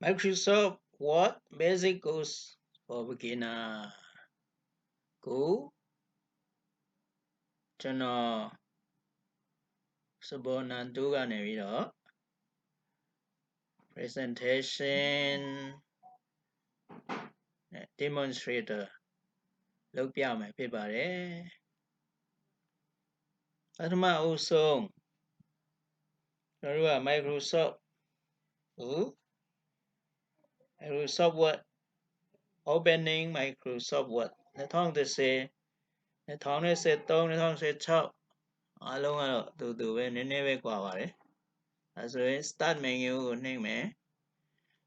Microsoft Word Basic Course for Beginner ကိုကျွန်တော်စပေါ်နန်တိုးကနေပြီးတော့ presentation နဲ့ demonstrator လုပ်ပြမယ်ဖြစ်ပါတယ်ပထမအဦးဆုံးကျွန်တော်တို့က Microsoft Word Opening Microsoft Word 2010 2013 2016အားလုံးကတော့တူပဲနည်းနည်းပဲကွာပါတယ်အဲဆိုရင် start menu ကိုနှိပ်မယ်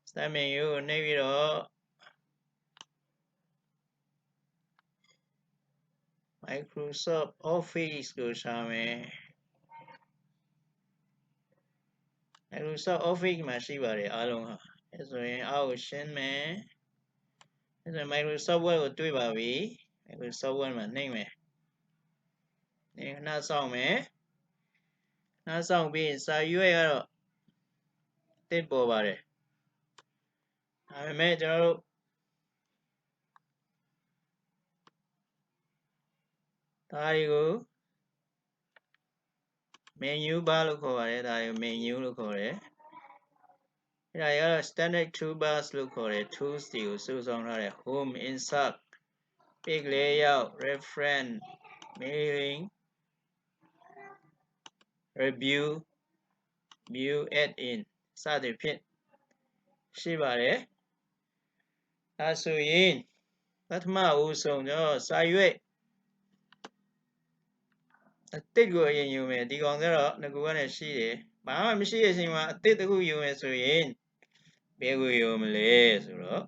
start menu ကိုနှိပ်ပြီးတော့ Microsoft Office ကိုရှာမယ် Microsoft Office မှာရှိပါတယ်အားလုံးဟာအဲဆိုရင်အောက်ကိုရှင်းမယ်အဲဆိုရင် Microsoft Word ကိုတွေ့ပါပြီ Microsoft Word မှာနှိပ်မယ်ခဏစောင့်မယ်ခဏစောင့်ပြီးစာရွက်ကတော့တစ်ပေါ်ပါတယ်ဒါပေမဲ့ကျွန်တော်တို့ဒါတွေကို menu bar လို့ခေါ်ပါတယ်ဒါတွေကို menu လို့ခေါ်တယ်အဲဒါတွေကတော့ standard toolbars လို့ခေါ်တယ် tools တွေကိုစုဆောင်းထားတယ် home insert page layout reference mailing review view add in စသဖြင့်ရှိပါတယ်ဒါဆိုရင်ပထမဦးဆုံးကျွန်တော်စာရွက်အသစ်ကိုအရင်ယူမယ်ဒီကောင်ကတော့ငကူကနေရှိတယ်ဘာမှမရှိတဲ့အချိန်မှာအသစ်တစ်ခုယူမယ်ဆိုရင်ဘယ်ကိုယူမလဲဆိုတော့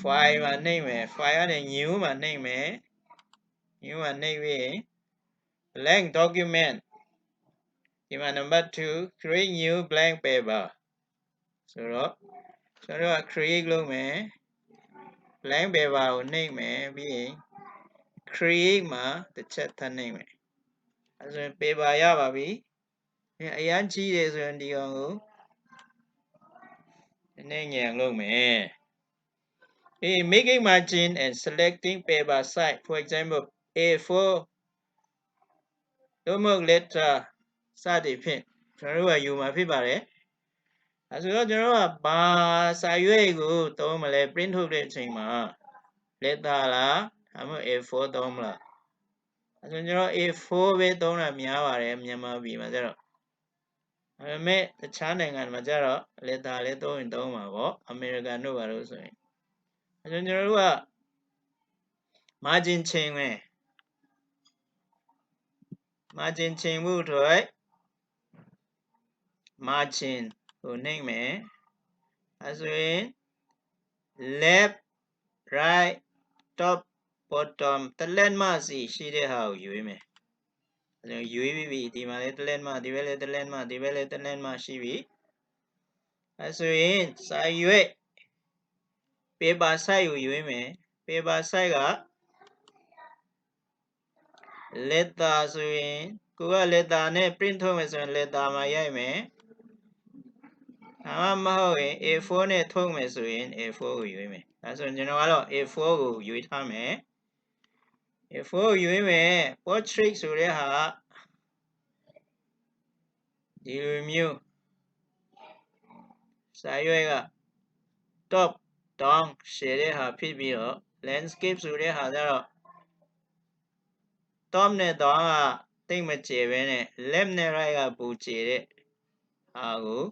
file မှာနှိပ်မယ် file ကနေ new မှာနှိပ်မယ် new မှာနှိပ်ပြီး blank document ဒီမှာ number 2 create new blank paper ဆိုတော့ကျွန်တော်က create လုပ်မယ် blank paper ကိုနှိပ်မယ်ပြီးရင် create မှာတစ်ချက်ထပ်နှိပ်မယ်အဲဆိုရင် paper ရပါပြီအရန်ကြီးတယ်ဆိုရင်ဒီကောင်ကိုနည်းနည်းငယ်လုပ်မယ်making margin and selecting paper size for example A4 တို့မဟုတ် letter စသည်ဖြင့်ကျွန်တော်တို့ကယူမှာဖြစ်ပါတယ်အဲဆိုတော့ကျွန်တော်တို့ကဘာစာရွက်ကိုသုံးမလဲ print ထုတ်တဲ့အချိန်မှာ letter လားဒါမှမဟုတ် A4 သုံးမလားအဲဆိုကျွန်တော် A4 ပဲသုံးတာများပါတယ်မြန်မာပြည်မှာကျတော့ဒါပေမဲ့တခြားနိုင်ငံမှာကျတော့ letter လေးသုံးရင်သုံးမှာပေါ့အမေရိကန်တို့ဘာလို့ဆိုရင်အဲဆိုကျွန်တော်တို့က margin ချိန်မယ် margin ချိန်မှုအတွက် margin ကိုနှိပ်မယ်အဲဆိုရင် left right top bottom တလက်မစီရှိတဲ့ဟာကိုရွေးမယ်အဲဆိုရွေးပြီးပြီဒီမှာလည်းတလက်မဒီဘက်လည်းတလက်မဒီဘက်လည်းတလက်မရှိပြီအဲဆိုရင်စာရွက် paper size ကိုရွေးမယ် paper size က letter ဆိုရင်ကိုက letter နဲ့ print ထုတ်မယ်ဆိုရင် letter မှာရိုက်မယ်ဒါမှမဟုတ်ရင် A4 နဲ့ထုတ်မယ်ဆိုရင် A4 ကိုရွေးမယ်ဒါဆိုရင်ကျွန်တော်ကတော့ A4 ကိုရွေးထားမယ် A4 ကိုရွေးမယ် portrait ဆိုတဲ့ဟာဒီလိုမျိုးစာရွက်က top down ရှယ်တဲ့ဟာဖြစ်ပြီးတော့ landscape ဆိုတဲ့ဟာကျတော့ top နဲ့ down ကတိတ်မကျယ်ပဲနဲ့ left နဲ့ right ကပိုကျယ်တဲ့ဟာကို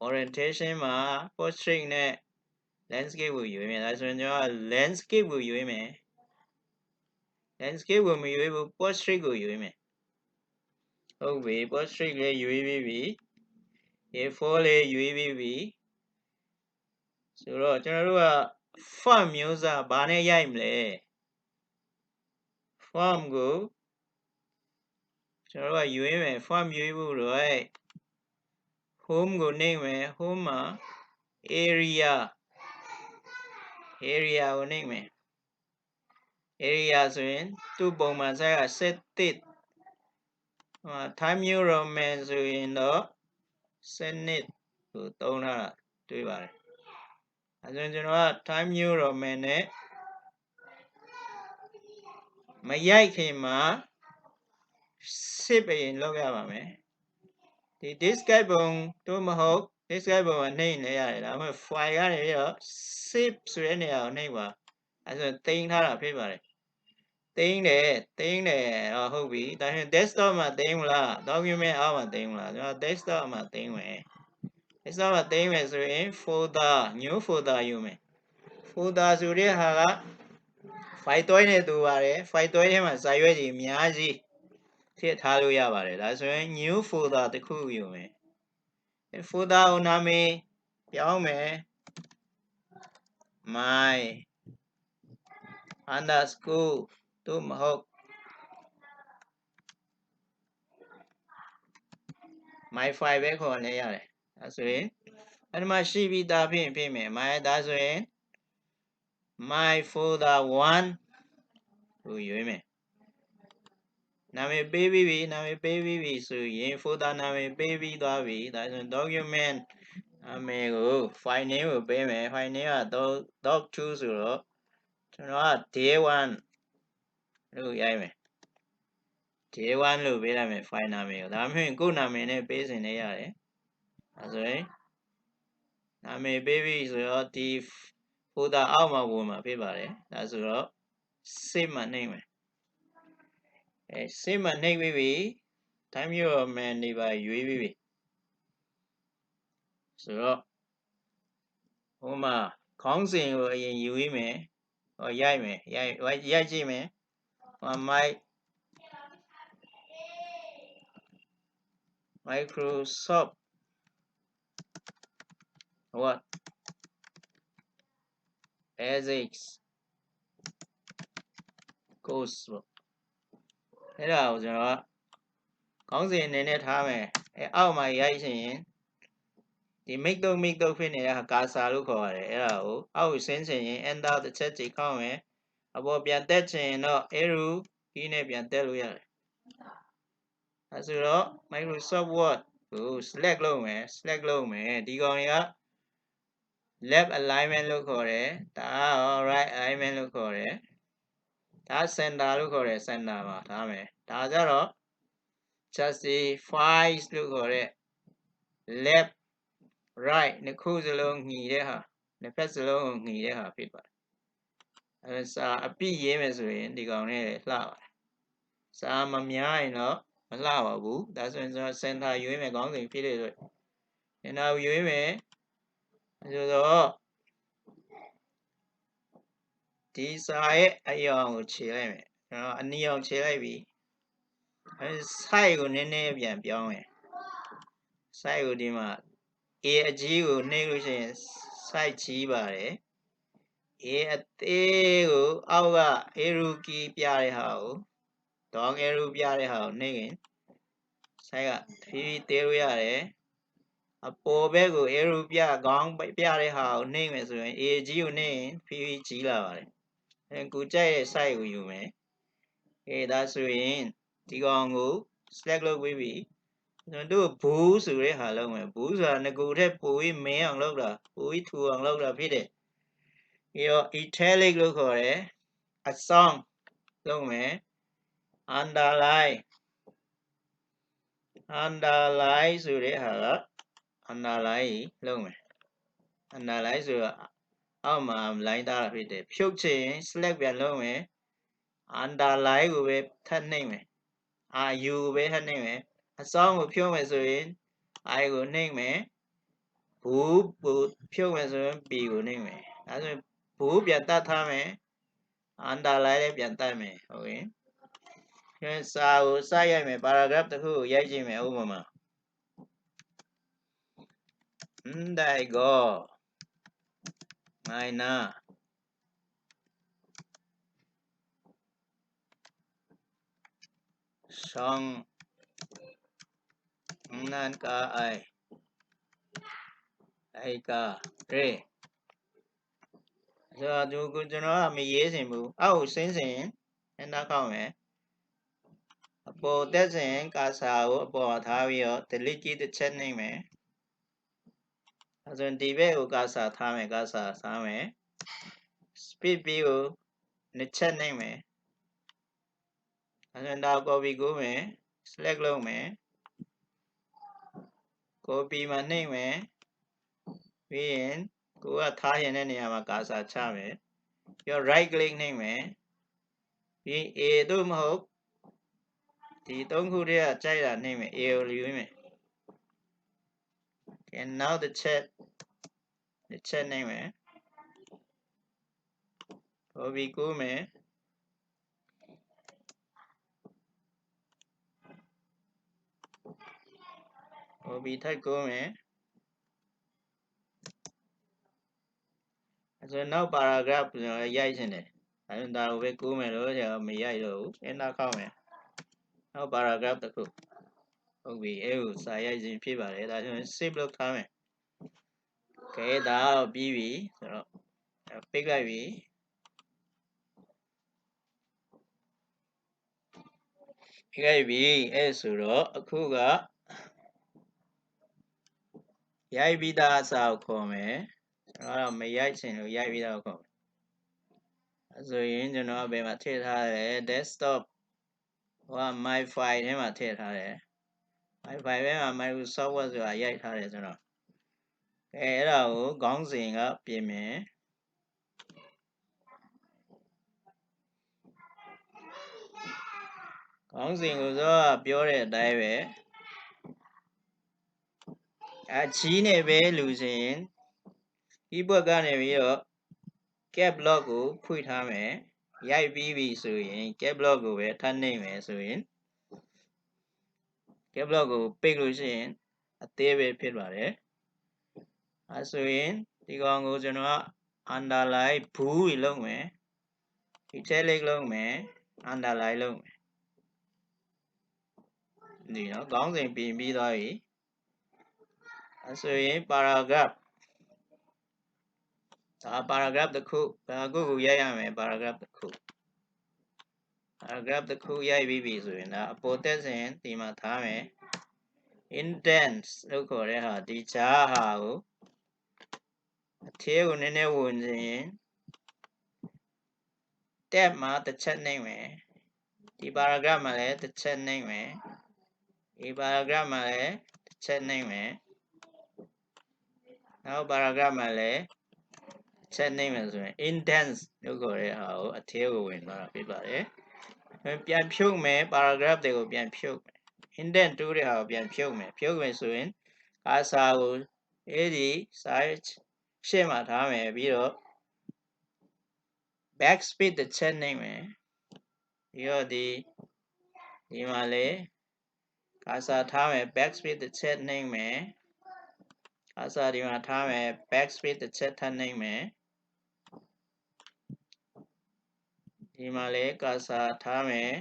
orientation မှာ portrait နဲ့ landscape ကိုရွေးမယ်ဒါဆိုရင်ကျွန်တော်က landscape ကိုရွေးမယ် landscape ကိုမရွေးဘူး portrait ကိုရွေးမယ်ဟုတ်ပြီ portrait လေးရွေးပြီးပြီ A4 လေးရွေးပြီးပြီဆိုတော့ကျွန်တော်တို့က font မျိုးစားဘာနဲ့ရိုက်မလဲ font ကိုကျွန်တော်တို့ကရွေးမယ် font ရွေးဖို့တော့ home ကိုနှိပ်မယ် home မှာ area ကိုနှိပ်မယ် area ဆိုရင်သူ့ပုံမှန် size က 17 Time New Roman ဆိုရင်တော့12 ကိုသုံးထားတာတွေ့ပါတယ်အဲဆိုရင်ကျွန်တော်က time new roman နဲ့မရိုက်ခင်မှာစစ်ပြင်လောက်ရပါမယ်ဒီ discard ပုံတို့မဟုတ် discard ပုံကနှိမ့်နေရတယ်ဒါမှမဟုတ် file ကနေပြီးတော့ save ဆိုတဲ့နေရာကိုနှိမ့်ပါအဲဆိုရင်တင်ထားတာဖြစ်ပါတယ်တင်တယ်ဟုတ်ပြီဒါဆိုရင် desktop မှာတင်မလား document အောက်မှာတင်မလားကျွန်တော် desktop မှာတင်မယ် desktop မှာတင်မယ်ဆိုရင် folder new folder ယူမယ် folder ဆိုတဲ့ဟာက file တွဲနေတူပါတယ် file တွဲထဲမှာစာရွက်ကြီးအများကြီးထည့်ထားလို့ရပါတယ်ဒါဆိုရင် new folder တစ်ခုယူမယ် folder ကိုနာမည်ပြောင်းမယ် my underscore တို့မဟုတ် my file ပဲခေါ်လဲရတယ်ဒါဆိုရင်အဲ့ဒီမှာရှိပြီးသားဖြစ်မယ် my ဒါဆိုရင် my folder 1ကိုရွေးမယ်နာမည်ပေးပြီးပြီဆိုရင် folder နာမည်ပေးပြီးသွားပြီဒါဆိုရင် document နာမည်ကို file name ကိုပေးမယ် file name က doc2 ဆိုတော့ကျွန်တော်က day1 လို့ရိုက်မယ် day1 လို့ပေးလိုက်မယ် file နာမည်ကိုဒါမှမဟုတ်ကိုယ့်နာမည်နဲ့ပေးစင်နေရတယ်ဒါဆိုရင်နာမည်ပေးပြီးဆိုတော့ဒီ folder အောက်မှာဝင်မှာဖြစ်ပါတယ်ဒါဆိုတော့ save မှာနှိပ်မယ်save မှာနှိပ်ပြီးပြီ time your man နေပါရွေးပြီးပြီဆိုတော့ဟိုမှာခေါင်းစဉ်ကိုအရင်ယူပြီးမယ်ဟောရိုက်ကြည့်မယ်ဟို Microsoft what Ethics course အဲ့ဒါကိုကျွန်တော်ခေါင်းစဉ်အနေနဲ့ထားမယ်အောက်မှာရိုက်ရှင်ဒီ make တော့ဖြစ်နေတဲ့ဟာကာဆာလို့ခေါ်ရတယ်အဲ့ဒါကိုအောက်ဆင်းချင်ရင် enter တစ်ချက်ကြည့်ခေါက်မယ်အပေါ်ပြန်တက်ချင်တော့ arrow key နဲ့ပြန်တက်လို့ရတယ်အဲဆိုတော့ Microsoft Word ကို select လုပ်မယ်ဒီကောင်တွေက left alignment လို့ခေါ်တယ်ဒါက right alignment လို့ခေါ်တယ်ဒါ center လို့ခေါ်တယ် center မှာထားမယ်ဒါကြတော့ justify လို့ခေါ်တဲ့ left right နှစ်ခုစလုံးညီတဲ့ဟာနှစ်ဖက်စလုံးကိုညီတဲ့ဟာဖြစ်ပါတယ်အဲစာအပြည့်ရေးမယ်ဆိုရင်ဒီကောင်နဲ့လှပါတယ်စာမများရင်တော့မလှပါဘူးဒါဆိုရင်ကျွန်တော် center ရွေးမယ်ခေါင်းစဉ်ဖြစ်တဲ့အတွက် center ရွေးမယ်ဆိုတော့ဒီစာရဲ့အယောင်ကိုခြေလိုက်မယ်ကျွန်တော်အနီအောင်ခြေလိုက်ပြီအဲ size ကိုနည်းနည်းပြန်ပြောင်းမယ် size ကိုဒီမှာ a အကြီးကိုနှိပ်လို့ရှိရင် size ကြီးပါတယ် a အသေးကိုအောက်က arrow key ပြတဲ့ဟာကို down arrow ပြတဲ့ဟာကိုနှိပ်ရင် size ကဖြည်းဖြည်းသေးလို့ရတယ်အပေါ်ဘက်ကို arrow ခေါင်းပြတဲ့ဟာကိုနှိပ်မယ်ဆိုရင် a ကြီးကိုနှိပ်ရင်ဖြည်းဖြည်းကြီးလာပါတယ်ကိုကြိုက်တဲ့ size ကိုယူမယ်ဒါဆိုရင်ဒီကောင်ကို select လုပ်ပြီးပြီကျွန်တော်တို့ဘူးဆိုတဲ့ဟာလုပ်မယ်ဘူးဆိုတာငကိုထက်ပိုပြီးမင်းအောင်လုပ်တာပိုပြီးထူအောင်လုပ်တာဖြစ်တယ်ပြီးတော့ italic လို့ခေါ်တယ်အဆောင်လုပ်မယ် underline ဆိုတဲ့ဟာက underline လုပ်မယ် underline ဆိုတာအောက်မှာ line ထားတာဖြစ်တယ်ဖြုတ်ချင် select ပြန်လုပ်မယ် underline ကိုပဲထပ်နှိပ်မယ် u ကိုပဲထပ်နှိပ်မယ်အဆောင်ကိုဖြုတ်မယ်ဆိုရင် i ကိုနှိပ်မယ်ဘူးကိုဖြုတ်မယ်ဆိုရင် p ကိုနှိပ်မယ်ဒါဆိုရင်ဘူးပြန်တတ်ထားမယ် underline လည်းပြန်တတ်မယ်ဟုတ်ရင်စာကိုစရိုက်မယ် paragraph တစ်ခုကိုရိုက်ကြည့်မယ်ဥပမာဒါကိုminor song นั่นก็ไอ้ก็เรဆိုတော့ကျွန်တော်ကမရေးစင်ဘူးအောက်ဆင်းစင် enter ခေါက်မယ်အပေါ်တက်စင်ကာစာကိုအပေါ်ထားပြီးတော့ delete key တစ်ချက်နှိပ်မယ် ဒါဆိုရင်ဒီဘက်ကိုကစားထားမယ်ကစားထားမယ် speed ကိုနှစ်ချက်နှိမ့်မယ်ဒါဆိုရင်ဒါ copy ကိုမယ် select လုပ်မယ် copy မှာနှိမ့်မယ်ပြီးရင်ကိုကထားရင်တဲ့နေရာမှာကစားချမယ်ပြီးတော့ right click နှိမ့်မယ်ပြီး A တို့မဟုတ်ဒီသုံးခုတည်းကကြိုက်တာနှိမ့်မယ် A ကိုယူမယ် okay နောက်တစ်ချက်နှိမ့်မယ် copy ကိုမယ် copy ထပ်ကိုမယ်အဲဆိုနောက် paragraph ကျွန်တော်ရိုက်ချင်တယ်အဲဒါကိုပဲကိုမယ်လို့ကျွန်တော်မရိုက်တော့ဘူး enter ခောက်မယ်နောက် paragraph တစ်ခုဟုတ်ပြီအဲကိုစာရိုက်ခြင်းဖြစ်ပါတယ်ဒါကျွန်တော် save လုပ်ထားမယ် okay ဒါတော့ပြီးပြီဆိုတော့ပိတ်လိုက်ပြီအဲဆိုတော့အခုကရိုက်ပြီးသားအစာကိုခေါ်မယ်ကျွန်တော်တော့မရိုက်ချင်လို့ရိုက်ပြီးသားကိုခေါ်မယ်အဲဆိုရင်ကျွန်တော်ဘယ်မှာထည့်ထားတယ် desktop ဟိုက my file ထဲမှာထည့်ထားတယ် my file ထဲမှာ Microsoft Word ဆိုတာရိုက်ထားတယ်ဆိုတော့အဲ့ဒါကိုခေါင်းစဉ်ကပြင်မယ်ခေါင်းစဉ်ကိုတော့ပြောတဲ့အတိုင်းပဲကြီးနဲ့ပဲလူစဉ် keyboard ကနေပြီးတော့ cap lock ကိုဖွင့်ထားမယ်ရိုက်ပြီးပြီဆိုရင် cap lock ကိုပဲထပ်နှိပ်မယ်ဆိုရင် cap lock ကိုပိတ်လို့ရှိရင်အသေးပဲဖြစ်ပါတယ်အဲဆိုရင်ဒီကောင်ကိုကျွန်တော်က underline ဘူးလုပ်မယ် italic လုပ်မယ် underline လုပ်မယ်ဒီနော်ခေါင်းစဉ်ပြင်ပြီးသွားပြီအဲဆိုရင် paragraph ဒါ paragraph တစ်ခုဒါကိုရိုက်ရမယ် paragraph တစ်ခုparagraph တစ်ခုရိုက်ပြီးပြီဆိုရင်ဒါအပေါ်တက်စဉ်ဒီမှာထားမယ် indent လို့ခေါ်တဲ့ဟာဒီကြားဟာကိုအထဲကိုနည်းနည်းဝင်ရင် tab မှာတစ်ချက်နှိမ့်မယ်ဒီ paragraph မှာလည်းတစ်ချက်နှိမ့်မယ်ဒီ paragraph မှာလည်းတစ်ချက်နှိမ့်မယ်နောက် paragraph မှာလည်းချက်နှိမ့်မယ်ဆိုရင် indent လို့ခေါ်တဲ့ဟာကိုအထဲကိုဝင်သွားတာဖြစ်ပါတယ်ပြန်ဖြုတ်မယ် paragraph တွေကိုပြန်ဖြုတ်မယ် indent တိုးတဲ့ဟာကိုပြန်ဖြုတ်မယ်ဆိုရင်ကာဆာကိုအဲ့ဒီ size ရှေ့မှာထားမယ်ပြီးတော့ backspace တစ်ချက်နှိမ့်မယ်ပြီးတော့ဒီမှာလေကာဆာထားမယ် backspace တစ်ချက်နှိမ့်မယ်ကာဆာဒီမှာထားမယ် backspace တစ်ချက်ထပ်နှိမ့်မယ်ဒီမှာလေကာဆာထားမယ်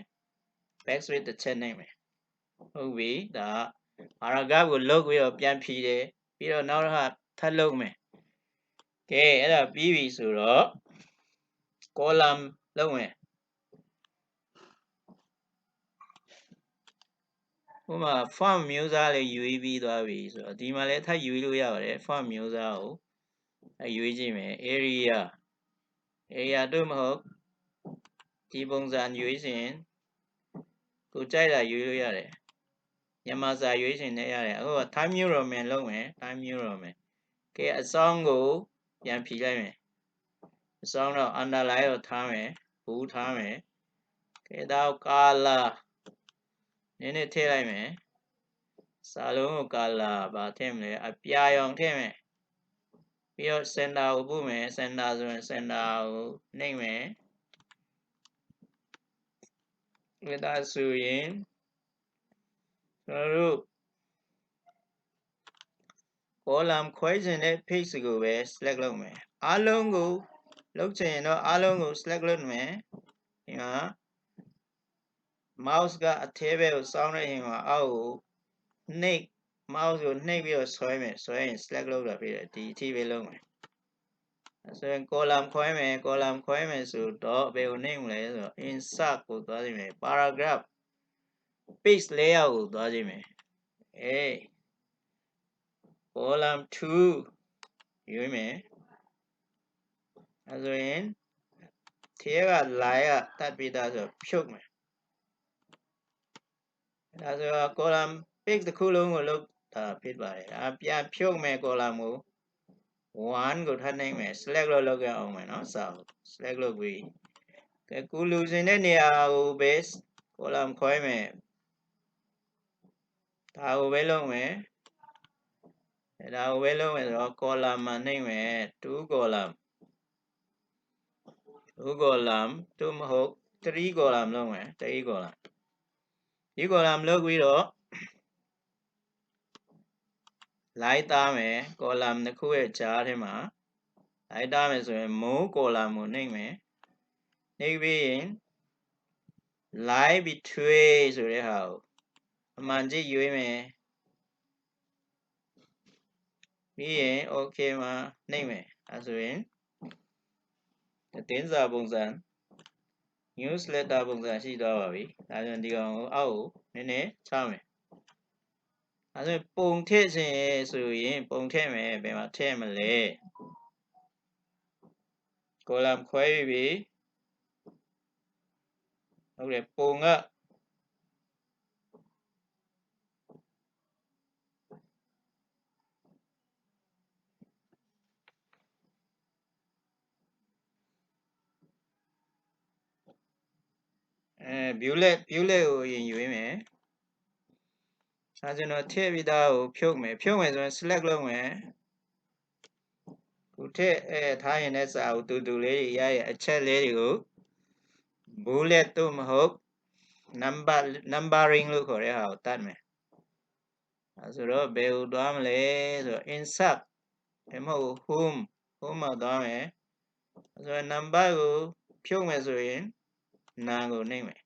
backspace တစ်ချက်နှိမ့်မယ်ဟုတ်ပြီဒါ paragraph ကိုလုတ်ပြီးတော့ပြန်ဖြီးတယ်ပြီးတော့နောက်တစ်ခါထပ်လုတ်မယ်ကဲအဲ့ဒါပြီးပြီဆိုတော့ column လုတ်မယ်ဥပမာ font မျိုးစားလေးယူပြီးသွားပြီဆိုတော့ဒီမှာလည်းထပ်ယူလို့ရပါတယ် font မျိုးစားကိုရွေးကြည့်မယ် area တို့မဟုတ်ဒီပုံစံရွေးရင်ကိုကြိုက်တာရွေးလို့ရတယ်မြန်မာစာရွေးရှင်နဲ့ရတယ်အခုက Time New Roman လုပ်မယ် Time New Roman ကဲအစောင်းကိုပြန်ဖြီးလိုက်မယ်အစောင်းတော့ underline ကိုထားမယ်ဘူးထားမယ်ကဲတော့ color နည်းနည်းထည့်လိုက်မယ်စာလုံးကို color ဘာထည့်မလဲအပြာရောင်ထည့်မယ်ပြီးတော့ center ကိုပို့မယ် center ဆိုရင် center ကိုနှိပ်မယ်ဒါဆိုရင်ကျွန်တော်တို့ column ခွဲခြင်းတဲ့ page ကိုပဲ select လုပ်မယ်အားလုံးကိုလုပ်ချင်ရင်တော့အားလုံးကို select လုပ်မယ်ဒီမှာ mouse ကအထဲဘက်ကိုစောင်းတဲ့ရင်မှာအောက်ကိုနှိပ် mouse ကိုနှိပ်ပြီးတော့ဆွဲမယ်ဆွဲရင် select လုပ်တာဖြစ်တယ်ဒီအထိပဲလုပ်မယ်ဆိုရင် column ခွဲမယ်ဆိုတော့ဘယ်ကိုနှိပ်မလဲဆိုတော့ insert ကိုသွားကြည့်မယ် paragraph page layout ကိုသွားကြည့်မယ်column 2 ရွေးမယ်အဲဆိုရင်ထဲက line ကတတ်ပြီးသားဆိုဖြုတ်မယ်ဒါဆိုတော့ column pick တစ်ခုလုံးကိုလုပ်တာဖြစ်ပါတယ်ဒါပြန်ဖြုတ်မယ် column ကို1ကိုထပ်နှိပ်မယ် select လုပ်ရအောင်မယ်နော်စာကို select လုပ်ပြီးကဲကိုလူစင်တဲ့နေရာကိုပဲ column ခွဲမယ်ဒါကိုပဲလုပ်မယ်ဒါကိုပဲလုပ်မယ်ဆိုတော့ column မှာနှိပ်မယ်2 column 2 column 2မဟုတ်3 column လုပ်မယ်3 column 3 column လုပ်ပြီးတော့လိုက်သားမယ် column တစ်ခုရဲ့ကြားထဲမှာလိုက်သားမယ်ဆိုရင် more column ကိုနှိပ်မယ်နှိပ်ပြီးရင် line between ဆိုတဲ့ဟာကိုအမှန်ကြည့်ရွေးမယ်ပြီးရင် okay မှာနှိပ်မယ်အဲဆိုရင်တင်းစာပုံစံ newsletter ပုံစံရှိသွားပါပြီဒါကြောင့်ဒီကောင်ကိုအောက်ကိုနည်းနည်းချမယ်အဲဆိုရင်ပုံထည့်ခြင်းဆိုရင်ပုံထည့်မယ်ဘယ်မှာထည့်မလဲ column ခွဲပြီးဟုတ်တယ်ပုံကviolet ကိုရင်ရွေးမယ်အဲကျွန်တော်ထည့်ပြီးသားကိုဖြုတ်မယ်ဆိုရင် select လုပ်မယ်ခုထည့်ထားရင်လည်းစာကိုတူလေးတွေရရဲ့အချက်လေးတွေကို bullet တို့မဟုတ် numbering လို့ခေါ်တဲ့ဟာကိုတတ်မယ်အဲဆိုတော့ဘယ်ကိုသွားမလဲဆိုတော့ insert ဘယ်မဟုတ် home မှာသွားမယ်အဲဆိုတော့ number ကိုဖြုတ်မယ်ဆိုရင်နာကိုနှိပ်မယ်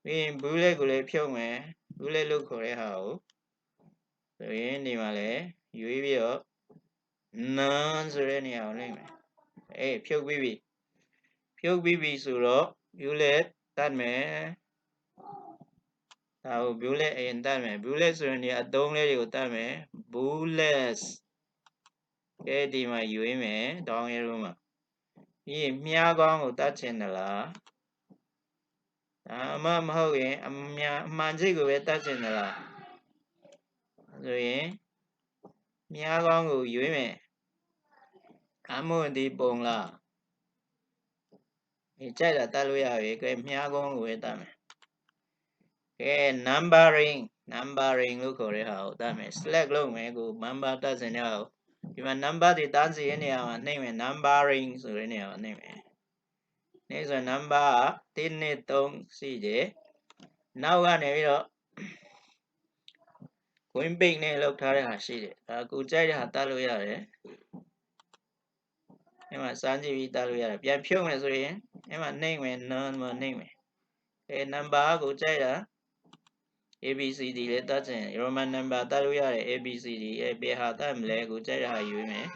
ပြီးရင် bullet ကိုလည်းဖြုတ်မယ် bullet လို့ခေါ်တဲ့ဟာကိုဆိုရင်ဒီမှာလည်းရွေးပြီးတော့ none ဆိုတဲ့နေရာကိုနှိပ်မယ်ဖြုတ်ပြီးပြီဆိုတော့ bullet တတ်မယ်ဒါကို bullet အရင်တတ်မယ် bullet ဆိုရင်ဒီအသုံးလေးတွေကိုတတ်မယ် bullets ဒီမှာရွေးမယ် down arrow မှာပြီးရင်မြားကောင်းကိုတတ်ချင်တယ်လားမဟုတ်ရင်အမှန်ကြီးကိုပဲတတ်ချင်တယ်လားဆိုရင်မြားကောင်းကိုရွေးမယ်အမွန်ဒီပုံလားကြိုက်တာတတ်လို့ရပြီကဲမြားကောင်းကိုပဲတတ်မယ်ကဲ numbering လို့ခေါ်တဲ့ဟာကိုတတ်မယ် select လုပ်မယ်ကို number တတ်စင်တဲ့ဟာကိုဒီမှာ number တွေတန်းစီတဲ့နေရာမှာနှိပ်မယ် numbering ဆိုတဲ့နေရာမှာနှိပ်မယ်နှိပ်ဆို number က1 2 3ရှိတယ်နောက်ကနေပြီးတော့ win page နဲ့လောက်ထားတဲ့ဟာရှိတယ်ဒါကိုကြိုက်တဲ့ဟာတတ်လို့ရတယ်အဲ့မှာစမ်းကြည့်ပြီးတတ်လို့ရတယ်ပြန်ဖြုတ်မယ်ဆိုရင်အဲ့မှာနှိပ်မယ် none မှာနှိပ်မယ်number ကိုကြိုက်တာ ABCD လည်းတတ်ချင် Roman number တတ်လို့ရတယ် ABCD ဘယ်ဟာတတ်မလဲကိုကြိုက်တဲ့ဟာရွေးမယ်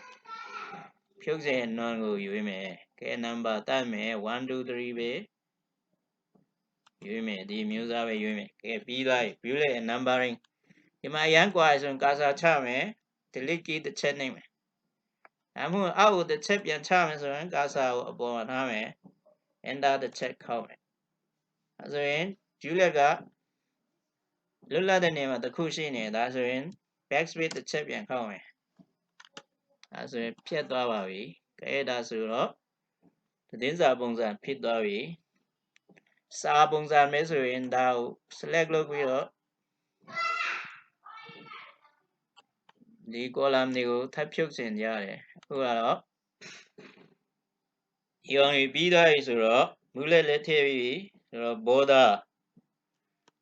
ဖြုတ်ချင် none ကိုရွေးမယ်ကဲ number တတ်မယ်1 2 3ပဲရွေးမယ်ဒီမျိုးစားပဲရွေးမယ်ကဲပြီးသွားပြီ bullet and numbering ဒီမှာအရန်ကွာဆိုရင် cursor ချမယ် delete key တစ်ချက်နှိပ်မယ်ဒါမှမဟုတ်အောက်ကိုတစ်ချက်ပြန်ချမယ်ဆိုရင် cursor ကိုအပေါ်မှာထားမယ် enter တစ်ချက်ခောက်မယ်အဲဆိုရင် bullet ကလွတ်လပ်တဲ့နေရာမှာတစ်ခုရှိနေဒါဆိုရင် backspace တစ်ချက်ပြန်ခောက်မယ်အဲဆိုရင်ဖြတ်သွားပါပြီကဲဒါဆိုတော့သတင်းစာပုံစံဖြစ်သွားပြီစာပုံစံမဲဆိုရင်ဒါကို select လုပ်ပြီးတော့ဒီ column တွေကိုထပ်ဖြုတ်ချင်ကြတယ်အခုကတော့ဒီအောင်ပြီးသွားပြီဆိုတော့ bullet လည်းထည့်ပြီးဆိုတော့ border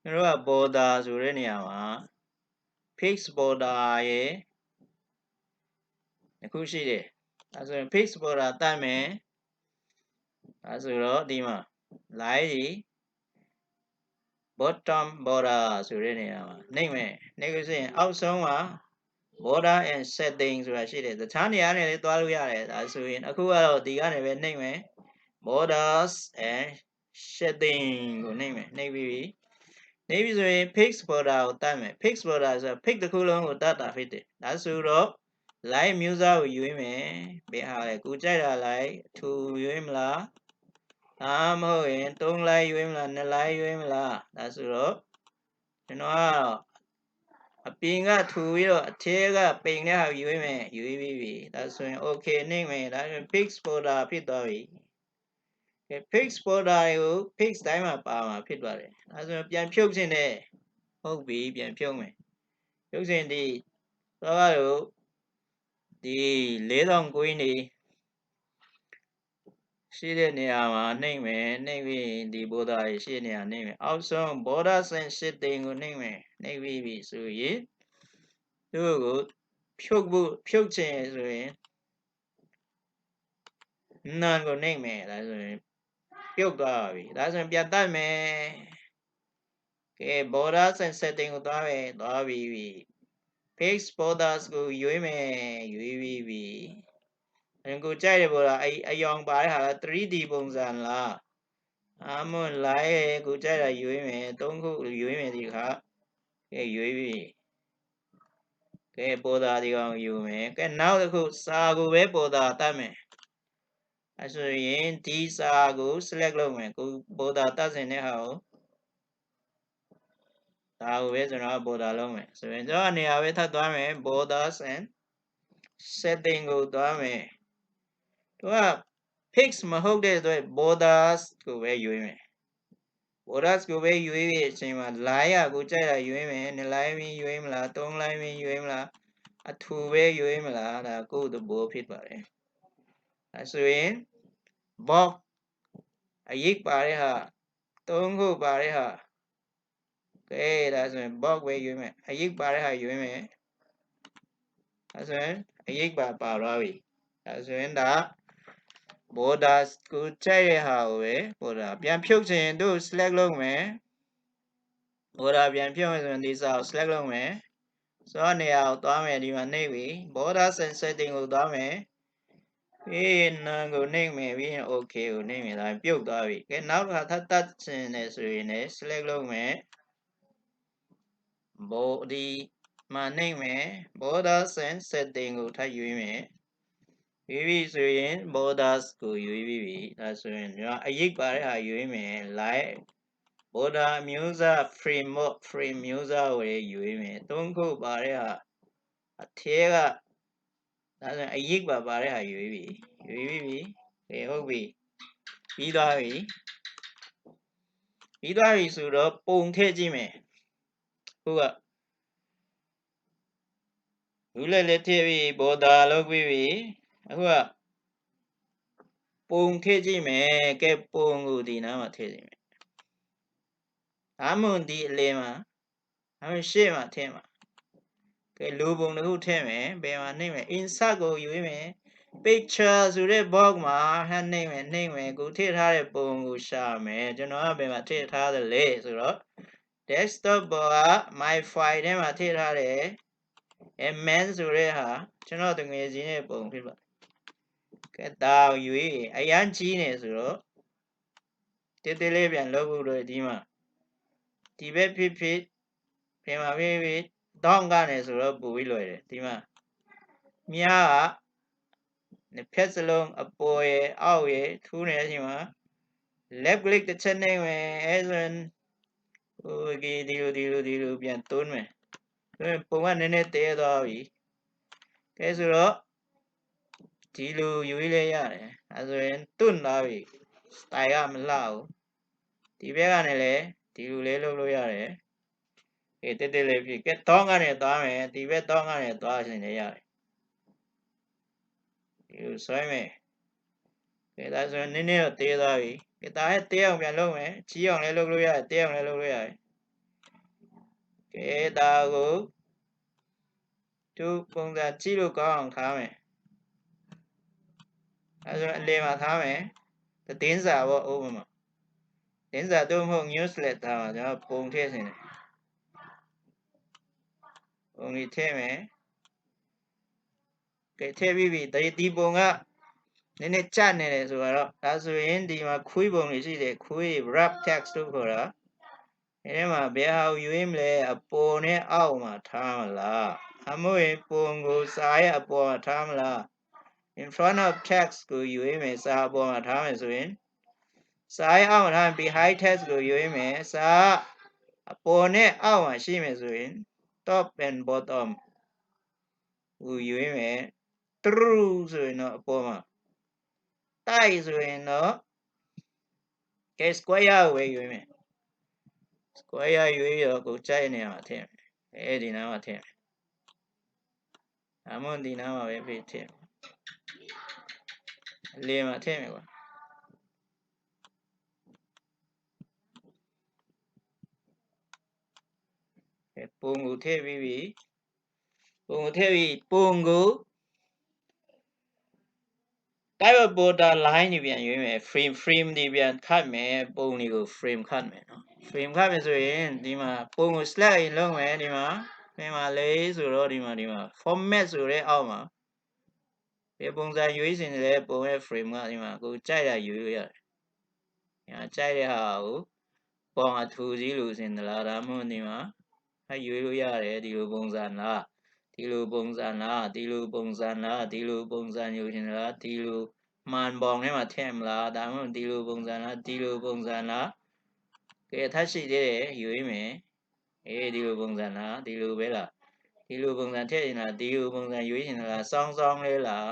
တို့က border ဆိုတဲ့နေရာမှာ fixed border ရဲ့အခုရှိတယ်အဲဆိုရင် fixed border တတ်မယ်အဲဆိုတော့ဒီမှာ line ကြီး bottom border ဆိုတဲ့နေရာမှာနှိပ်မယ်နှိပ်လို့ဆိုရင်အောက်ဆုံးမှာ border and setting ဆိုတာရှိတယ်တခြားနေရာနဲ့လည်းတွားလို့ရတယ်ဒါဆိုရင်အခုကတော့ဒီကနေပဲနှိပ်မယ် borders and setting ကိုနှိပ်မယ်နှိပ်ပြီးဆိုရင် fixed border ကိုတတ်မယ် fixed border ဆိုတာ fix တစ်ခုလုံးကိုတတ်တာဖြစ်တယ်ဒါဆိုတော့ line မျိုးစားကိုယူရမယ်ဘယ်ဟာလဲကိုကြိုက်တာ line 2ယူရမလားမဟုတ်ရင်3 line ယူရမလား2 line ယူရမလားဒါဆိုတော့ကျွန်တော်ကအပြင်ကထူပြီးတော့အထဲကပိန်တဲ့ဟာယူရမယ်ယူပြီးပြီဒါဆိုရင် okay နှိမ့်မယ်ဒါဆိုရင် fix border ဖြစ်သွားပြီfix border ကို fix တိုင်းမှာပါမှာဖြစ်သွားတယ်ဒါဆိုရင်ပြန်ဖြုတ်ခြင်းနဲ့ဟုတ်ပြီပြန်ဖြုတ်မယ်ဖြုတ်ခြင်းဒီတော့ဒီ4000ကိုင်းနေရှိတဲ့နေရာမှာနှိမ့်မယ်နှိမ့်ပြီးဒီ border ရှိတဲ့နေရာနှိမ့်မယ်အောက်ဆုံး border and setting ကိုနှိမ့်မယ်နှိမ့်ပြီးပြီဆိုရင်သူ့ကိုဖြုတ်ခြင်းဆိုရင်none ကိုနှိမ့်မယ်ဒါဆိုရင်ပြုတ်သွားပြီဒါဆိုရင်ပြန်တတ်မယ်ကဲ borders and setting ကိုသွားပြီ fix borders ကိုရွေးမယ်ရွေးပြီးပြီကိုကြိုက်တဲ့ border အယောင်ပါတဲ့ဟာ 3D ပုံစံလားမွန်လိုက်ကိုကြိုက်တာရွေးမယ်3ခုရွေးမယ်ဒီခါကဲရွေးပြီကဲ border ဒီကောင်ယူမယ်ကဲနောက်တစ်ခုစာကိုပဲ border တတ်မယ်အဲဆိုရင်ဒီစာကို select လုပ်မယ်ကို border တတ်စင်တဲ့ဟာကိုဒါကိုပဲကျွန်တော် border လုပ်မယ်ဆိုရင်ကျွန်တော်နေရာပဲထပ်သွားမယ် borders and setting ကိုသွားမယ်သူက fix မဟုတ်တဲ့အတွက် borders ကိုပဲရွေးမယ် borders ကိုပဲရွေးပြီးအချိန်မှာ line ကိုကြိုက်တာရွေးမယ်2 line မင်းရွေးမလား3 line မင်းရွေးမလားအထူပဲရွေးမလားဒါကိုယ့်သဘောဖြစ်ပါတယ်အဲဆိုရင် box အရေးပါတဲ့ဟာ3ခုပါတဲ့ဟာကဲဒါဆိုရင် box ပဲရွေးမယ်အရေးပါတဲ့ဟာရွေးမယ်အဲဆိုရင်အရေးပါသွားပြီအဲဆိုရင်ဒါ border ကိုကြိုက်တဲ့ဟာကိုပဲ border ပြန်ဖြုတ်ချင်တို့ select လုပ်မယ် border ပြန်ဖြုတ်မယ်ဆိုရင်ဒီစာကို select လုပ်မယ်ဆိုတော့နေရာကိုသွားမယ်ဒီမှာနှိပ်ပြီ border and setting ကိုသွားမယ်none ကိုနှိပ်မယ်ပြီးရင် okay ကိုနှိပ်မယ်ဒါပြုတ်သွားပြီကဲနောက်တစ်ခါထပ်တတ်ချင်တယ်ဆိုရင်လည်း select လုပ်မယ် body မှာနှိပ်မယ် border and setting ကိုထပ်ရွေးမယ်ရွေးပြီဆိုရင် borders ကိုရွေးပြီးပြီဒါဆိုရင်ကျွန်တော်အရေးပါတဲ့ဟာရွေးမယ် like border မျိုးစား frame မျိုးစားကိုရွေးမယ်3ခုပါတဲ့ဟာအထဲကဒါဆိုရင်အရေးပါတဲ့ဟာရွေးပြီဟုတ်ပြီပြီးသွားပြီဆိုတော့ပုံထည့်ကြည့်မယ်ဟုတ်ကဘူးလည်းထည့်ပြီး border လုပ်ပြီးပြီအခုကပုံထည့်ကြည့်မယ်ကဲပုံကိုဒီနားမှာထည့်ကြည့်မယ်မွန်ဒီအလဲမှာရှေ့မှာထည့်မှာကဲလိုပုံတစ်ခုထည့်မယ်ဘယ်မှာနှိမ့်မယ် insert ကိုရွေးမယ် picture ဆိုတဲ့ box မှာနှိမ့်မယ်ကိုထည့်ထားတဲ့ပုံကိုရှာမယ်ကျွန်တော်ကဘယ်မှာထည့်ထားသလဲဆိုတော့ desktop ပေါ်က my file ထဲမှာထည့်ထားတယ်man ဆိုတဲ့ဟာကျွန်တော်တငယ်ချင်းရဲ့ပုံဖြစ်ပါကဲဒါကိုရွေးအရန်ကြီးနေဆိုတော့တေးလေးပြန်လုပ်ဖို့လို့ဒီမှာဒီဘက်ဖြစ်ပြန်မှာဖြစ်တောင်းကနေဆိုတော့ပို့ပြီးလွယ်တယ်ဒီမှာမြားကနှစ်ဖက်စလုံးအပေါ်ရယ်အောက်ရယ်ထူးနေတဲ့အချိန်မှာ left click တစ်ချက်နှိပ်မယ်အဲဆိုရင်ဒီလိုပြန်တွန်းမယ်ပုံကနည်းနည်းတဲသွားပြီကဲဆိုတော့ဒီလိုရွေးလဲရတယ်အဲဆိုရင်တွန်းသွားပြီ style ကမလှဘူးဒီဘက်ကနေလည်းဒီလိုလဲလုပ်လို့ရတယ်တေးလေးဖြစ်ကဲတောင်းကနေသွားမယ်ဒီဘက်တောင်းကနေသွားရှင်လည်းရတယ်ဒီလိုဆွဲမယ်ကဲဒါဆိုရင်နည်းနည်းတော့တေးသွားပြီကဲဒါနဲ့တေးအောင်ပြန်လုပ်မယ်ကြီးအောင်လည်းလုပ်လို့ရတယ်တေးအောင်လည်းလုပ်လို့ရတယ်ကဲဒါကိုသူပုံစံကြည့်လို့ကောင်းအောင်ထားမယ်အဲဆိုရင်အလယ်မှာထားမယ်သတင်းစာပေါ့ဥပမာသတင်းစာတို့မဟုတ် newsletter ထားမှာကျွန်တော်ပုံထည့်နေတယ်ပုံလေးထည့်မယ်ကဲထည့်ပြီးပြီဒီပုံကနည်းနည်းကျနေတယ်ဆိုတော့ဒါဆိုရင်ဒီမှာခွေးပုံတွေရှိတယ်ခွေး wrap text လို့ခေါ်တာအဲဒီမှာဘယ်ဟာကိုရွေးမလဲအပေါ်နဲ့အောက်မှာထားမလား အမို့ပုံကိုစာရဲ့အပေါ်မှာထားမလား in front of text ကိုယူရမယ်စာအပေါ်မှာထားမယ်ဆိုရင်စာရဲ့အောက်မှာထား behind text ကိုယူရမယ်စာအပေါ်နဲ့အောက်မှာရှိမယ်ဆိုရင် top and bottom ကိုယူရမယ် true ဆိုရင်တော့အပေါ်မှာတိုက်ဆိုရင်တော့ square ကိုပဲယူရမယ် square ယူရတော့ကိုကြိုက်နေရမှာထည့်မယ်ဒီနားမှာထည့်မယ်အမွန်ဒီနားမှာပဲပြထည့်အလင်းမှာထည့်မယ်ကွာပုံကိုထည့်ပြီးပြီပုံကိုထည့်ပြီးပုံကို type of border line တွေပြန်ရွေးမယ် frame တွေပြန်ခတ်မယ်ပုံတွေကို frame ခတ်မယ်နော် frame ခတ်မယ်ဆိုရင်ဒီမှာပုံကို select ရင်လုပ်မယ်ဒီမှာလေးဆိုတော့ဒီမှာ format ဆိုတဲ့အောက်မှာဒီပုံစံရွေးစင်တဲ့ပုံရဲ့ frame ကဒီမှာကိုကြိုက်တာရွေးလို့ရတယ်ညာကြိုက်တဲ့ဟာကိုပုံအထူကြီးလို့စင်သလားဒါမှမဟုတ်ဒီမှာရွေးလို့ရတယ်ဒီလိုပုံစံလားဒီလိုပုံစံလားဒီလိုပုံစံလားဒီလိုပုံစံယူရှင်လားဒီလိုမှန်ပုံထဲမှာထည့်မလားဒါမှမဟုတ်ဒီလိုပုံစံလားဒီလိုပုံစံလားကဲထပ်ရှိသေးတယ်ယူရမယ်ဒီလိုပုံစံလားဒီလိုပဲလားဒီလိုပုံစံထည့်ရင်လားဒီလိုပုံစံယူရှင်လားစောင်းလေးလား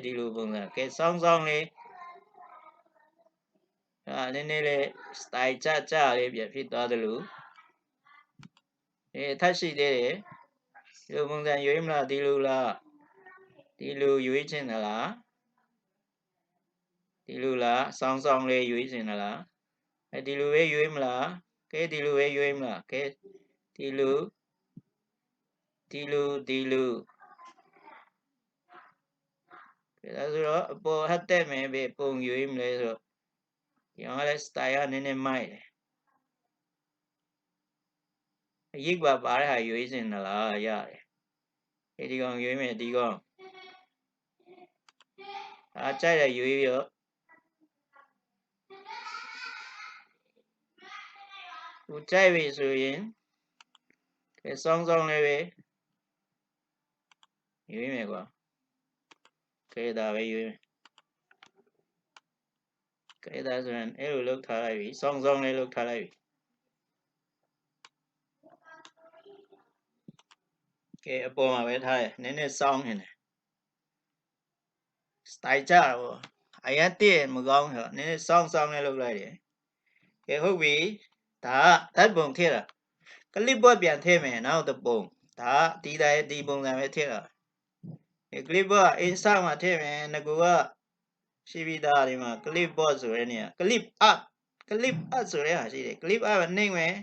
ဒီလိုပုံစံကဲစောင်းလေးနည်းနည်းလေး style ကြလေးပြဖြစ်သွားသလိုထပ်ရှိသေးတယ်ဒီလိုပုံစံရွေးမလားဒီလိုလားဒီလိုရွေးချင်သလားဒီလိုလားစောင်းလေးရွေးချင်သလားဒီလိုပဲရွေးမလားကဲဒီလိုပဲရွေးမလားကဲဒီလိုကဲဒါဆိုတော့အပေါ်ဟတ်တက်မယ်ပဲပုံရွေးမလဲဆိုတော့ဒီအောင်လည်း style ကနည်းနည်းမိုက်တယ်အရေးပါတဲ့ဟာရွေးချင်သလားရတယ်ဒီကောင်ရွေးမယ်ဒီကောင်ကြိုက်တယ်ရွေးပြီးတော့ကိုကြိုက်ပြီဆိုရင်စောင်းလေးပဲရွေးမယ်ကွာကဲဒါပဲရွေးမယ်ကဲဒါဆိုရင်အဲ့လိုလုပ်ထားလိုက်ပြီစောင်းလေးလုပ်ထားလိုက်ပြီကဲအပေါ်မှာပဲထားရနည်းနည်းစောင်းနေတယ် style ကြတော့အရင်တည့်မကောင်းဆိုနည်းနည်းစောင်းလေးလုပ်လိုက်တယ်ကဲဟုတ်ပြီဒါဓာတ်ပုံထည့်တာကလစ်ဘော့ပြန်ထည့်မယ်နောက်တစ်ပုံဒါဒီပုံစံပဲထည့်တာကလစ်ဘော့ insert မှာထည့်မယ်ငကူကရှိပြီးသားဒီမှာ clipboard ဆိုတဲ့နေရာ clip up ဆိုတဲ့ဟာရှိတယ် clip up နှိမ့်မယ်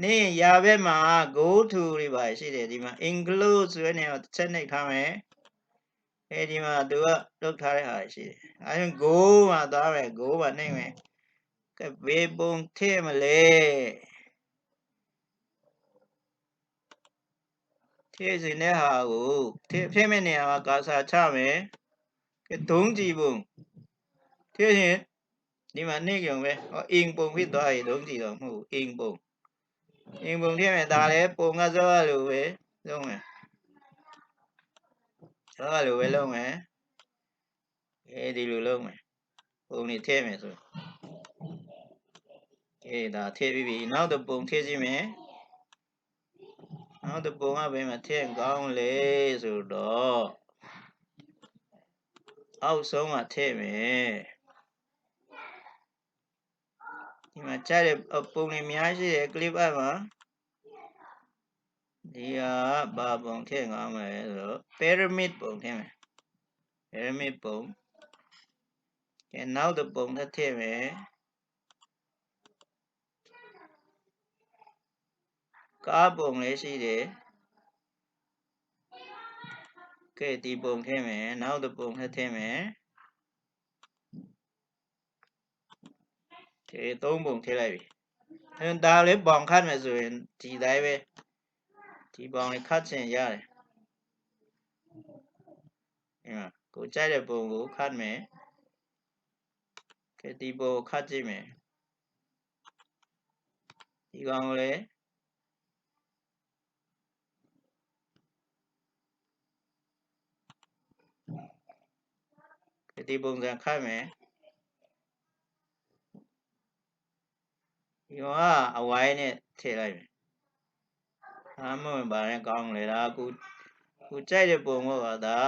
နှိမ့်ရာဘက်မှာ go to တွေပါရှိတယ်ဒီမှာ include ဆိုတဲ့နေရာကိုတစ်ချက်နှိပ်ထားမယ်ဒီမှာသူကလုပ်ထားတဲ့ဟာရှိတယ်အဲဒါ go မှာသွားမယ် go မှာနှိမ့်မယ်ကဲဘေးပုံထည့်မလဲထည့်စင်တဲ့ဟာကိုထည့်မဲ့နေရာမှာကာဆာချမယ်ကဲဒုံးကြည့်ပုံထည့်ရင်ဒီမှာနှိမ့်ကြုံပဲအင်ပုံဖြစ်သွားပြီဒုံးကြည့်တော့မဟုတ်အင်ပုံထည့်မယ်ဒါလည်းပုံကစောလိုပဲလုပ်မယ်စောလိုပဲလုပ်မယ်ဒီလိုလုပ်မယ်ပုံနေထည့်မယ်ဆိုဒါထည့်ပြီးပြီနောက်တစ်ပုံထည့်ကြည့်မယ်နောက်တစ်ပုံကဘယ်မှာထည့်ကောင်းလဲဆိုတော့အောက်ဆုံးမှာထည့်မယ်ဒီမှာကြားတဲ့ပုံတွေများရှိတယ် clip up မှာဒီဟာဘာပုံထည့်ကောင်းမလဲဆိုတော့ pyramid ပုံထည့်မယ် pyramid ပုံနောက်တစ်ပုံထည့်မယ်ကားပုံလေးရှိတယ်ကဲဒီပုံထည့်မယ်နောက်တစ်ပုံထည့်မယ်သုံးပုံထည့်လိုက်ပြီဒါလေးပေါင်ခတ်မယ်ဆိုရင်ဒီတိုင်းပဲဒီပေါင်လေးခတ်ချင်ရတယ်ကိုကြိုက်တဲ့ပုံကိုခတ်မယ်ဒီပုံကိုခတ်ကြည့်မယ်ဒီကောင်ကိုလည်း ဒီပုံစံခတ်မယ်ဒီကောင်ကအဝိုင်းနဲ့ထည့်လိုက်မယ်အားမဝင်ပါနဲ့ကောင်းလေဒါကိုကြိုက်တဲ့ပုံပေါ့ပါဒါ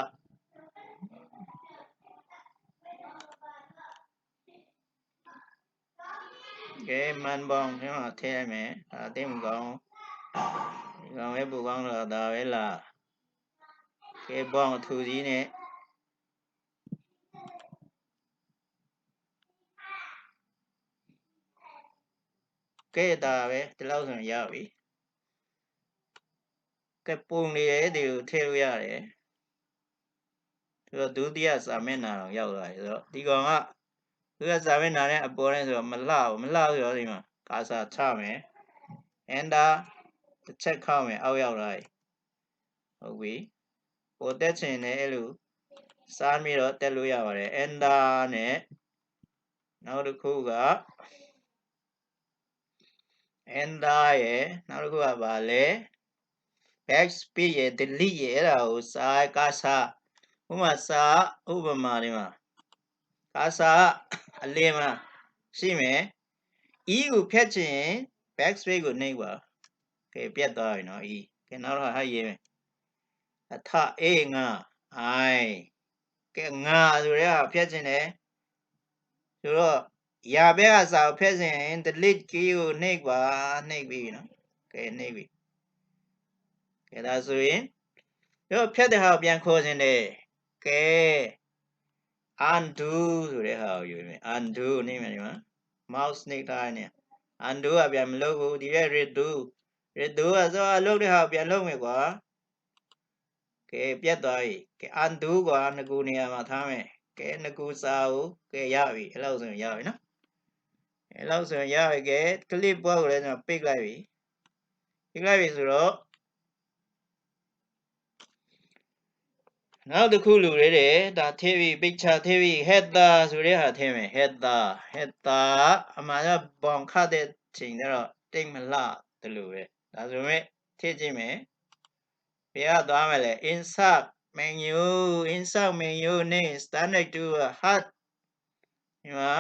ကဲမန်ပေါင်းထဲမှာထည့်လိုက်မယ်ဒါသိမကောင်းဒီကောင်ပဲပိုကောင်းတော့ဒါပဲလားကဲပေါင်းအထူကြီးနဲ့ကဲဒါပဲဒီလောက်ဆိုရင်ရပြီကဲပုံနေရဲ့ဒီကိုထည့်လို့ရတယ်ဒုတိယစာမျက်နှာတော့ရောက်လာပြီဆိုတော့ဒီကောင်ကဒုတိယစာမျက်နှာနဲ့အပေါ်နဲ့ဆိုတော့မလှဘူးဆိုတော့ဒီမှာကာစာချမယ် enter တစ်ချက်ခောက်မယ်အောက်ရောက်လာပြီဟုတ်ပြီပေါ်တက်ချင်တယ်အဲ့လိုစားပြီးတော့တက်လို့ရပါတယ် enter နဲ့နောက်တစ်ခုက enter ရဲ့နောက်တစ်ခုကဘာလဲ backspace ရဲ့ delete ရဲ့အဲ့ဒါကိုစာကာစာဥပမာစာဥပမာဒီမှာကာစာအလင်းမှာရှိမယ် e ကိုဖြတ်ချင် backspace ကိုနှိပ်ပါကဲပြတ်သွားပြီနော် e ကဲနောက်တော့ဟာရေးမယ်အထ a ငါ i ကဲငါဆိုတဲ့ဟာဖြတ်ချင်တယ်ဆိုတော့ရာဘက်ကစာကိုဖြတ်ချင် delete key ကိုနှိပ်ပါနှိပ်ပြီနော်ကဲနှိပ်ပြီကဲဒါဆိုရင်တော့ဖြတ်တဲ့ဟာကိုပြန်ခေါ်ချင်တယ်ကဲ undo ဆိုတဲ့ဟာကိုယူမယ် undo နှိပ်မယ်ဒီမှာ mouse နှိပ်ထားနေ undo ကပြန်မလုပ်ဘူးဒီရဲ့ redo ကဆိုအလုပ်တဲ့ဟာကိုပြန်လုပ်မယ်ကွာကဲပြတ်သွားပြီကဲ undo ကွာငကူနေရာမှာထားမယ်ကဲငကူစာကိုကဲရပြီအဲ့လောက်ဆိုရင်ရပြီနော်အဲ့လောက်ဆိုရင်ရပြီကဲ clip ဘောကိုလည်းကျွန်တော်ပိတ်လိုက်ပြီဆိုတော့နောက်တစ်ခုလူတွေတဲ့ဒါထည့်ပြီး picture ထည့်ပြီး header ဆိုတဲ့ဟာထည့်မယ် header အမှန်ကဘောင်ခတ်တဲ့ချိန်ကျတော့တိတ်မလှတယ်လို့ပဲဒါဆိုမဲ့ထည့်ကြည့်မယ်ဘယ်ကသွားမလဲ insert menu နဲ့ standard to hard ဒီမှာ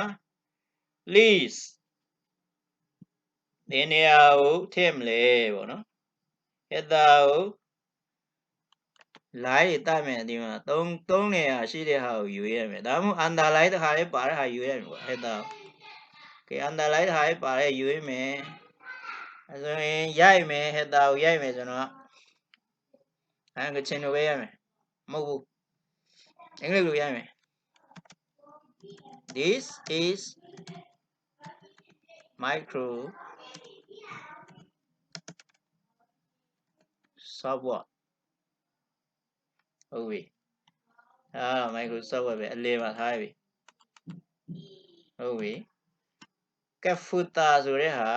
list ဒီနေရာကိုထည့်မလဲပေါ့နော် header ကို line တတ်မယ်ဒီမှာသုံးနေရာရှိတဲ့ဟာကိုယူရမယ်ဒါမှမဟုတ် underline တစ်ခါလေးပါတဲ့ဟာယူရမယ်ပေါ့ header ကဲ underline တစ်ခါလေးပါတဲ့ယူရမယ်အဲဆိုရင်ရိုက်မယ် header ကိုရိုက်မယ်ကျွန်တော်ကချင်လိုပဲရမယ်မဟုတ်ဘူးအင်္ဂလိပ်လိုရိုက်မယ် this is Microsoft Word ဟုတ်ပြီMicrosoft Word ပဲအလယ်မှာထားပြီဟုတ်ပြီကဲ footer ဆိုတဲ့ဟာ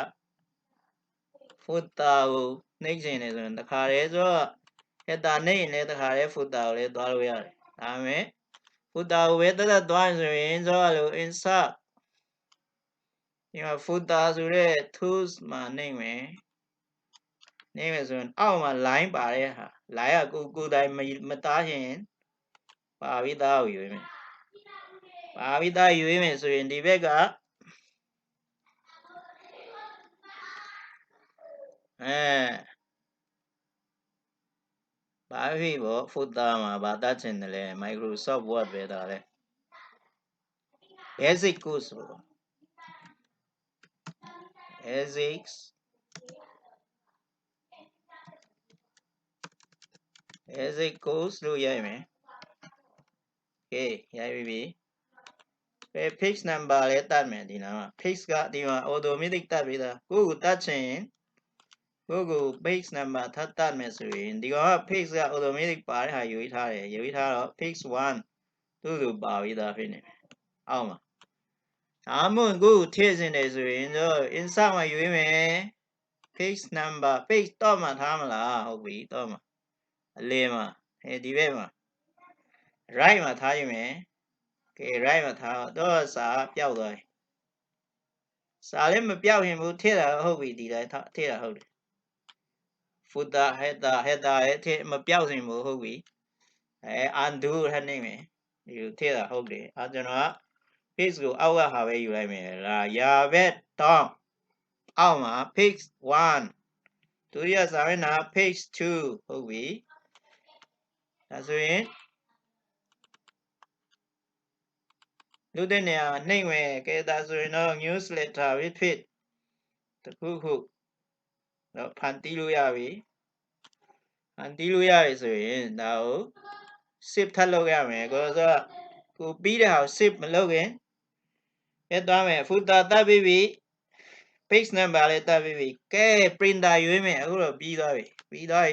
footer ကိုနှိပ်ချင်တယ်ဆိုရင်တခါတည်းဆိုတော့ header နှိပ်ရင်လည်းတခါတည်း footer ကိုလည်းသွားလို့ရတယ်ဒါပေမဲ့ footer ကိုပဲတက်သွားရင်ဆိုရင်ဆိုတော့ insert ဒီမှာ footer ဆိုတဲ့ tools မှာနှိပ်မယ်ဆိုရင်အောက်မှာ line ပါတဲ့ဟာ line ကကိုယ်တိုင်မသားရင်ပါပြီးသားကိုယူမယ်ပါပြီးသားယူမယ်ဆိုရင်ဒီဘက်ကဘာဖြစ်ပေါ့ footer မှာဘာတတ်ချင်တယ်လဲ Microsoft Word ပဲဒါလဲ basic course ပေါ့ basic course လို့ရိုက်မယ်ကဲရိုက်ပြီpage number လည်းတတ်မယ်ဒီနားမှာ page ကဒီမှာ automatic တတ်ပြီးသားကိုတတ်ချင်ကို page number ထပ်တတ်မယ်ဆိုရင်ဒီကောင်က page က automatic ပါတဲ့ဟာယူထားတယ်ယူထားတော့ page 1သူ့လိုပါပြီးသားဖြစ်နေတယ်အောက်မှာဒါမှမဟုတ်ကိုထည့်စင်တယ်ဆိုရင်တော့ insert မှာယူရမယ် page number page တော့မှထားမလားဟုတ်ပြီတော့မှအလယ်မှာဒီဘက်မှာ right မှာထားရမယ်ကဲ right မှာထားတော့စာပျောက်သွားပြီစာလည်းမပျောက်ရင်ဘူးထည့်တာဟုတ်ပြီဒီတိုင်းထည့်တာဟုတ်တယ် footer header ရဲ့ထည့်မပျောက်စင်ဘူးဟုတ်ပြီundo ထပ်နေမယ် You tell a whole day. I don't know. Pigs go out how you like me. La ya vet tom. Alma pigs 1. 2 years are in a pigs 2. Okay. That's it. Do the name. Okay, that's it. No newsletter. Repeat. The cook. No panty luyavi. Panty luyavi. So now. Sip ထပ်လုပ်ရမယ်ကိုဆိုကိုပြီးတဲ့ဟာ sip မလုပ်ခင်ပြတ်သွားမယ်ဖူတာတက်ပြီးပြီ page number လေးတက်ပြီးပြီကဲ printer ရွေးမယ်အခုတော့ပြီးသွားပြီ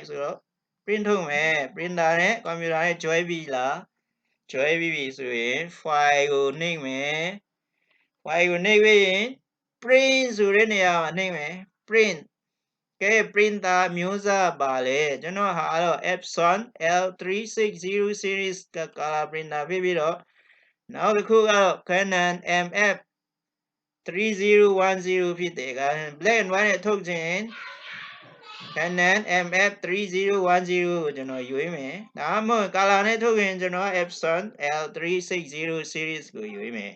ဆိုတော့ print ထုတ်မယ် printer နဲ့ computer နဲ့ join ပြီးလား join ပြီးပြီဆိုရင် file ကိုနှိပ်မယ် file ကိုနှိပ်ပြီးရင် print ဆိုတဲ့နေရာမှာနှိပ်မယ် print ကဲ printer မျိုးစားပါလေကျွန်တော်ဟာတော့ Epson L360 series က color printer ဖြစ်ပြီးတော့နောက်တစ်ခုကတော့ Canon MF 3010ဖြစ်တယ်က black and white နဲ့ထုတ်ခြင်း Canon MF 3010ကိုကျွန်တော်ရွေးမယ်ဒါမှမဟုတ် color နဲ့ထုတ်ရင်ကျွန်တော် Epson L360 series ကိုရွေးမယ်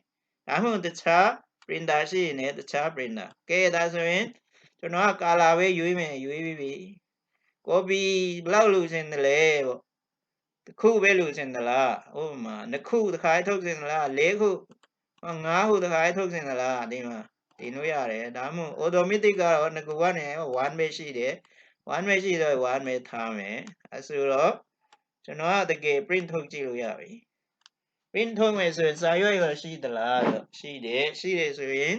ဒါမှမဟုတ်တခြား printer ရှိရင်လည်းတခြား printer ကဲဒါဆိုရင်ကျွန်တော်က color ပဲရွေးမယ်ရွေးပြီးပြီ copy ဘယ်လောက်လိုချင်တယ်လဲပေါ့တစ်ခုပဲလိုချင်သလားဥပမာ2ခုတစ်ခါထုတ်ချင်သလား4ခု5ခုတစ်ခါထုတ်ချင်သလားဒီမှာတင်လို့ရတယ်ဒါမှမဟုတ် automatic ကတော့ငကူကနေ1ပဲရှိတယ်1ပဲရှိတော့1ပဲထားမယ်အဲဆိုတော့ကျွန်တော်ကတကယ် print ထုတ်ကြည့်လို့ရပြီ print ထုတ်မယ်ဆိုရင်စာရွက်ရောရှိသလားရှိတယ်ဆိုရင်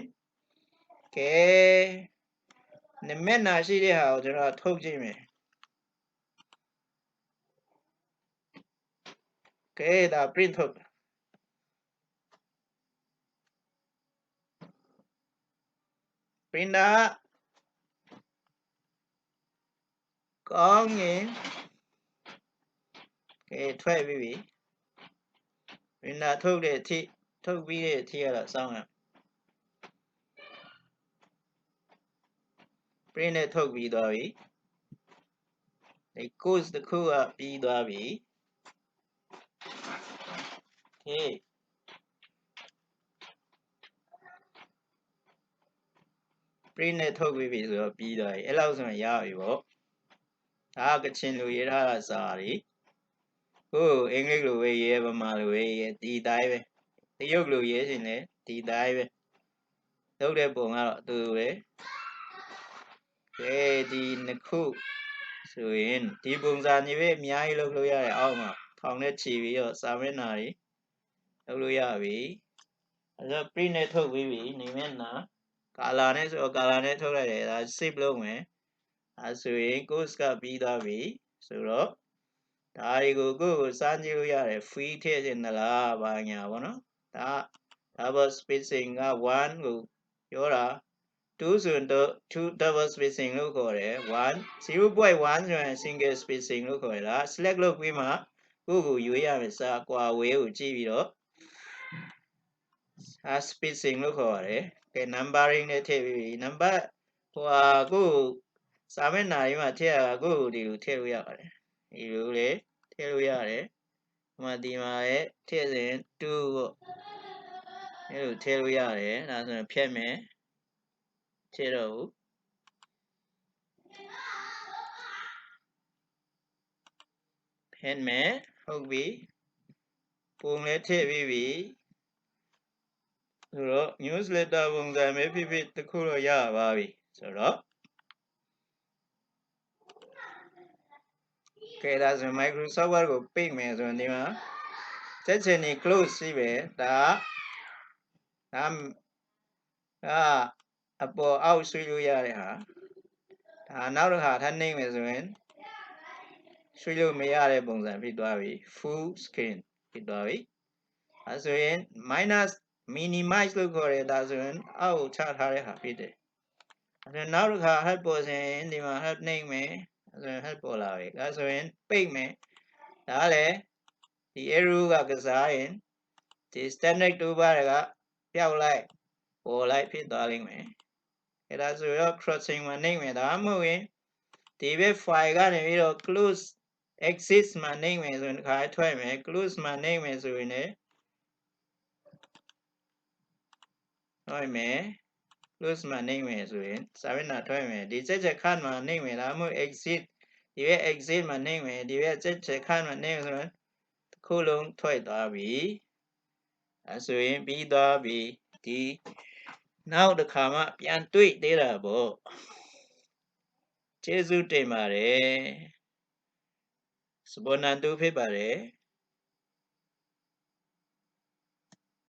ကဲနမက်နာရှိတဲ့ဟာကိုကျွန်တော်ထုတ်ကြည့်မယ်ကဲဒါ print ထုတ် printer ကောင်းရင်ကဲထွက်ပြီးပြီ printer ထုတ်တဲ့အထိထုတ်ပြီးတဲ့အထိကတော့စောင်းရ print နဲ့ထုတ်ပြီးသွားပြီဒီ course တစ်ခုကပြီးသွားပြီ okay print နဲ့ထုတ်ပြီးပြီဆိုတော့ပြီးသွားပြီအဲ့လောက်ဆိုရင်ရပြီပေါ့ဒါကချင်လူရေးထားတာစာရီကိုအင်္ဂလိပ်လိုပဲရေးဗမာလိုပဲရေးဒီတိုင်းပဲတရုတ်လိုရေးရှင်လည်းဒီတိုင်းပဲလုပ်တဲ့ပုံကတော့အတူတူပဲကဲဒီနှစ်ခုဆိုရင်ဒီပုံစံမျိုးပဲအများကြီးလုပ်လို့ရတယ်အောက်မှာထောင်နဲ့ချီပြီးတော့စာမျက်နှာတွေလုပ်လို့ရပြီအဲ့တော့ print နဲ့ထုတ်ပြီးပြီနေမျက်နှာ color နဲ့ဆိုတော့ color နဲ့ထုတ်လိုက်တယ်ဒါ save လုပ်မယ်အဲဆိုရင် course ကပြီးသွားပြီဆိုတော့ဒါတွေကိုကိုယ်စမ်းကြည့်လို့ရတယ် free ထည့်ခြင်းသလားဘာညာပေါ့နော်ဒါ double spacing က1ကိုပြောတာ2ဆိုရင်2 double spacing လို့ခေါ်တယ်1 0.1 ဆိုရင် single spacing လို့ခေါ်တယ်လား select လုပ်ပြီးမှကိုယ်ကိုရွေးရမယ်စာကွာဝေးကိုကြည့်ပြီးတော့spacing လို့ခေါ်ရတယ်ကဲ numbering နဲ့ထည့်ပြီး number ဟိုဟာကိုယ်စာမျက်နှာကြီးမှာထည့်ရတာကိုယ်ဒီလိုထည့်လို့ရပါတယ်ဒီလိုလေထည့်လို့ရတယ်ဒီမှာလည်းထည့်စဉ်2ပေါ့အဲလိုထည့်လို့ရတယ်ဒါဆိုရင်ဖြတ်မယ်ထည့်တော့ဘူးဖြတ်မယ်ဟုတ်ပြီပုံလည်းထည့်ပြီးပြီဆိုတော့ newsletter ပုံစံပဲဖြစ်ဖြစ်တစ်ခုတော့ရပါပြီဆိုတော့ကဲဒါဆိုရင် Microsoft Word ကိုပိတ်မယ်ဆိုရင်ဒီမှာချက်ချင်းနေ close ရှိပဲဒါအပေါ်အောက်ဆွေးလို့ရတဲ့ဟာဒါနောက်တစ်ခါထပ်နှိမ့်မယ်ဆိုရင်ဆွေးလို့မရတဲ့ပုံစံဖြစ်သွားပြီ full screen ဖြစ်သွားပြီအဲဆိုရင် minimize လို့ခေါ်တယ်ဒါဆိုရင်အောက်ကိုချထားတဲ့ဟာဖြစ်တယ်အဲနောက်တစ်ခါ help ပေါ်စဉ်ဒီမှာ help နှိမ့်မယ်အဲဆိုရင် help ပေါ်လာပြီဒါဆိုရင်ပိတ်မယ်ဒါလည်းဒီ arrow ကစားရင်ဒီ standard toolbar ကပျောက်လိုက်ပေါ်လိုက်ဖြစ်သွားလိမ့်မယ်အဲဒါဆိုတော့ crossing မှာနှိမ့်မယ်ဒါမှမဟုတ်ရင်ဒီဘက် file ကနေပြီးတော့ close exit မှာနှိမ့်မယ်ဆိုရင်တစ်ခါထွက်မယ် close မှာနှိမ့်မယ်ဆိုရင်လည်း nói mẹ close mà name mẹ rồi sao bên nào thôi mẹ đi chết khăn mà name mẹ là mua exit đi về exit mà name mẹ đi về chết khăn mà name rồi khu luôn thôi đó bị rồi bị đó bị đi nào được khám áပြန်တွေ့သေးတာပေါ့ကျေးဇူးတင်ပါတယ်စပေါ်နန်တူဖြစ်ပါတယ်